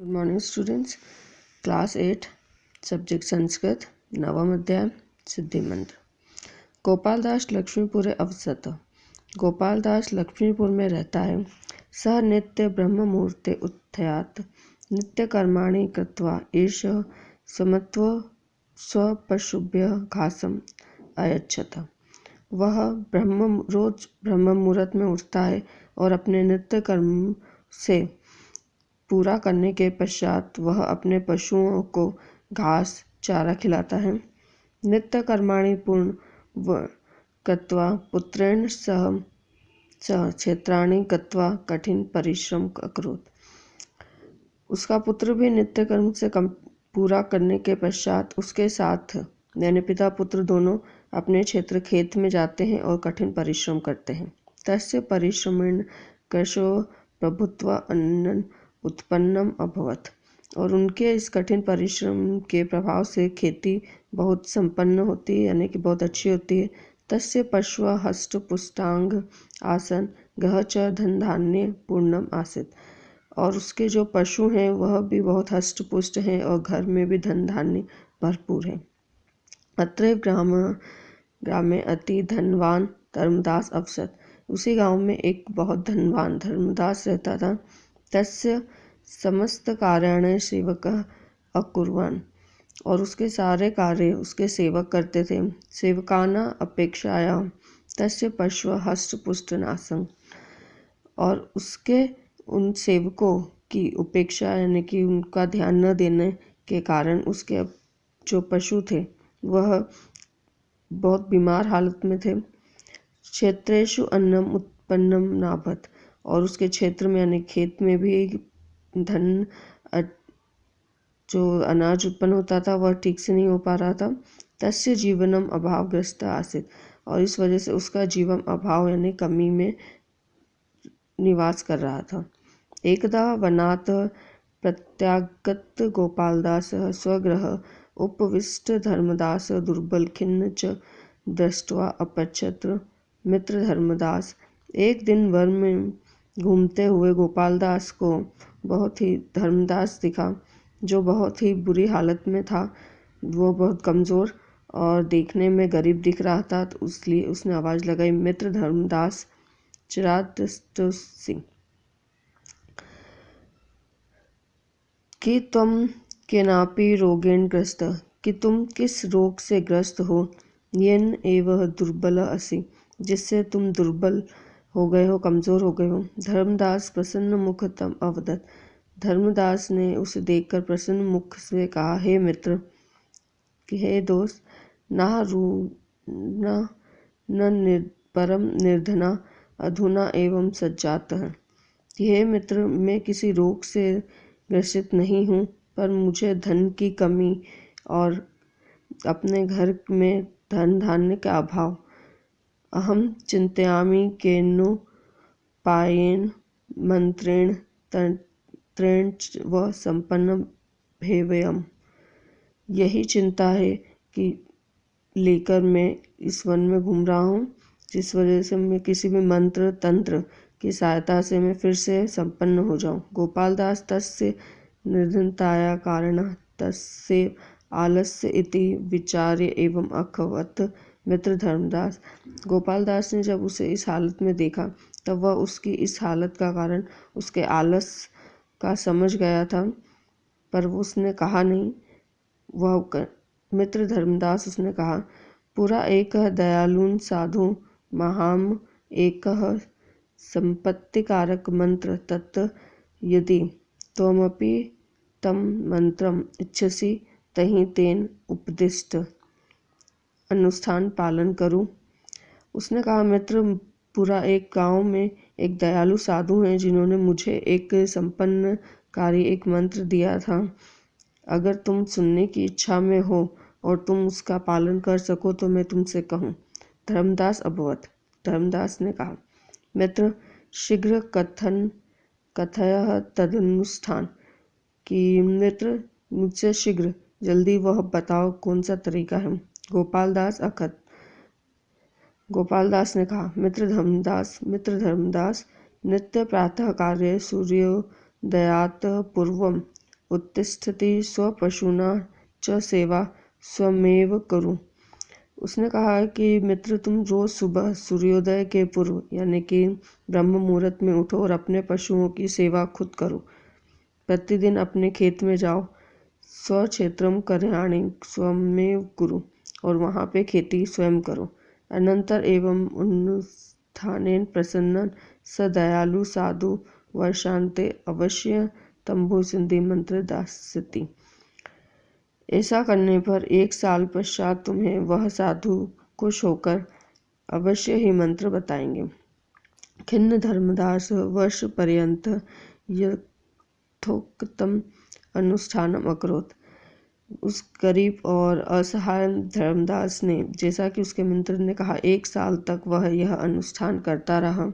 Good morning students. Class 8 subject Sanskrit नवम अध्याय सिद्धि मंत्र। गोपाल दास लक्ष्मीपुरे अवसत। गोपाल दास लक्ष्मीपुर में रहता है। सह नित्य ब्रह्ममुहूर्ते उत्थयात् नित्य कर्माणि कृत्वा एष समत्व स्वपशुभ्यः घासम अयच्छत। वह रोज ब्रह्म मुहूर्त में उठता है और अपने नित्य कर्म से पूरा करने के पश्चात वह अपने पशुओं को घास चारा खिलाता है। नित्य कर्माणि पूर्ण कृत्वा पुत्रेण सह क्षेत्राणि गत्वा कठिन परिश्रम अकरोत्। उसका पुत्र भी नित्य कर्म से पूरा करने के पश्चात उसके साथ यानी पिता पुत्र दोनों अपने क्षेत्र खेत में जाते हैं और कठिन परिश्रम करते हैं। तस्य परिश्रमेण कृशो प्रभुत्वा अन्नं उत्पन्नम अभवत। और उनके इस कठिन परिश्रम के प्रभाव से खेती बहुत संपन्न होती है यानी कि बहुत अच्छी होती है। तस्य पशुआ हष्ट पुष्टांग आसन गह च धन धान्य पूर्णम आसित। और उसके जो पशु हैं वह भी बहुत हष्ट पुष्ट हैं और घर में भी धन धान्य भरपूर है। अत्रैव ग्रामे अति धनवान धर्मदास अवसत। उसी गांव में एक बहुत धनवान धर्मदास रहता था। तस्य समस्त कार्याणि सेवकः अकुर्वन्। और उसके सारे कार्य उसके सेवक करते थे। सेवकाना अपेक्षाया तस्य पशुः हष्टपुष्ट नासं। और उसके उन सेवकों की उपेक्षा यानी कि उनका ध्यान न देने के कारण उसके जो पशु थे वह बहुत बीमार हालत में थे। क्षेत्रेषु अन्नम उत्पन्नम नाभत। और उसके क्षेत्र में यानी खेत में भी धन जो अनाज उत्पन्न होता था वह ठीक से नहीं हो पा रहा था। तस्य जीवनम अभावग्रस्त आसित। और इस वजह से उसका जीवन अभाव यानी कमी में निवास कर रहा था। एकदा वनात् प्रत्यागत गोपालदास स्वगृह उपविष्ट धर्मदास दुर्बल खिन्न च दृष्ट्वा अपृच्छत् मित्र धर्मदास। एक दिन वन में घूमते हुए गोपालदास को बहुत ही धर्मदास दिखा जो बहुत ही बुरी हालत में था। वो बहुत कमज़ोर और देखने में गरीब दिख रहा था, तो इसलिए उसने आवाज़ लगाई, मित्र धर्मदास चिरादृष्टोऽसि कि तुम केनापि रोगेण ग्रस्त। कि तुम किस रोग से ग्रस्त हो। येन एव दुर्बल असि। जिससे तुम दुर्बल हो गए हो, कमज़ोर हो गए हो। धर्मदास प्रसन्न मुख तम अवदत। धर्मदास ने उसे देखकर प्रसन्न मुख से कहा, हे मित्र कि हे दोस्त, न परम निर्धना अधुना एवं सज्जातः। हे मित्र, मैं किसी रोग से ग्रसित नहीं हूँ, पर मुझे धन की कमी और अपने घर में धन धान्य का अभाव। अहम चिंतयामि केनोपायेन मंत्रेण तंत्रेण व संपन्न भेयम्। यही चिंता है कि लेकर मैं इस वन में घूम रहा हूँ, जिस वजह से मैं किसी भी मंत्र तंत्र की सहायता से मैं फिर से संपन्न हो जाऊँ। गोपालदास तस्य निर्धनताया कारणतः तस्य आलस्य इति विचार्य एवं अखवत मित्र धर्मदास। गोपालदास ने जब उसे इस हालत में देखा तब वह उसकी इस हालत का कारण उसके आलस का समझ गया था, पर उसने कहा नहीं। वह मित्र धर्मदास उसने कहा, पुरा एकः दयालुन साधु महाम एकः संपत्तिकारक मंत्र तत् यदि त्वमपि तम मंत्रम इच्छसि तहि तेन उपदिष्ट अनुष्ठान पालन करूं। उसने कहा, मित्र, पूरा एक गांव में एक दयालु साधु हैं जिन्होंने मुझे एक संपन्नकारी एक मंत्र दिया था। अगर तुम सुनने की इच्छा में हो और तुम उसका पालन कर सको तो मैं तुमसे कहूँ। धर्मदास अभवत। धर्मदास ने कहा, मित्र, शीघ्र कथय तदनुष्ठान। कि मित्र, मुझसे शीघ्र जल्दी वह बताओ कौन सा तरीका है। गोपालदास ने कहा, मित्र धर्मदास, नित्य प्रातः कार्य सूर्योदयात् पूर्वम उत्तिष्ठति स्वपशूना च सेवा स्वमेव कुरु। उसने कहा कि मित्र, तुम रोज सुबह सूर्योदय के पूर्व यानी कि ब्रह्म मुहूर्त में उठो और अपने पशुओं की सेवा खुद करो। प्रतिदिन अपने खेत में जाओ, स्वक्षेत्रम कर्याणि स्वमेव कुरु, और वहाँ पे खेती स्वयं करो। अनंतर एवं अनुष्ठानेन प्रसन्न स दयालु साधु वर्षांते अवश्य तंभु सिद्धि मंत्र दास्यति। ऐसा करने पर 1 साल पश्चात तुम्हें वह साधु खुश होकर अवश्य ही मंत्र बताएंगे। खिन्न धर्मदास वर्ष पर्यंत यथोक्तम अनुष्ठानम अकरोत्। उस गरीब और असहाय धर्मदास ने, जैसा कि उसके मित्र ने कहा, 1 साल तक वह यह अनुष्ठान करता रहा।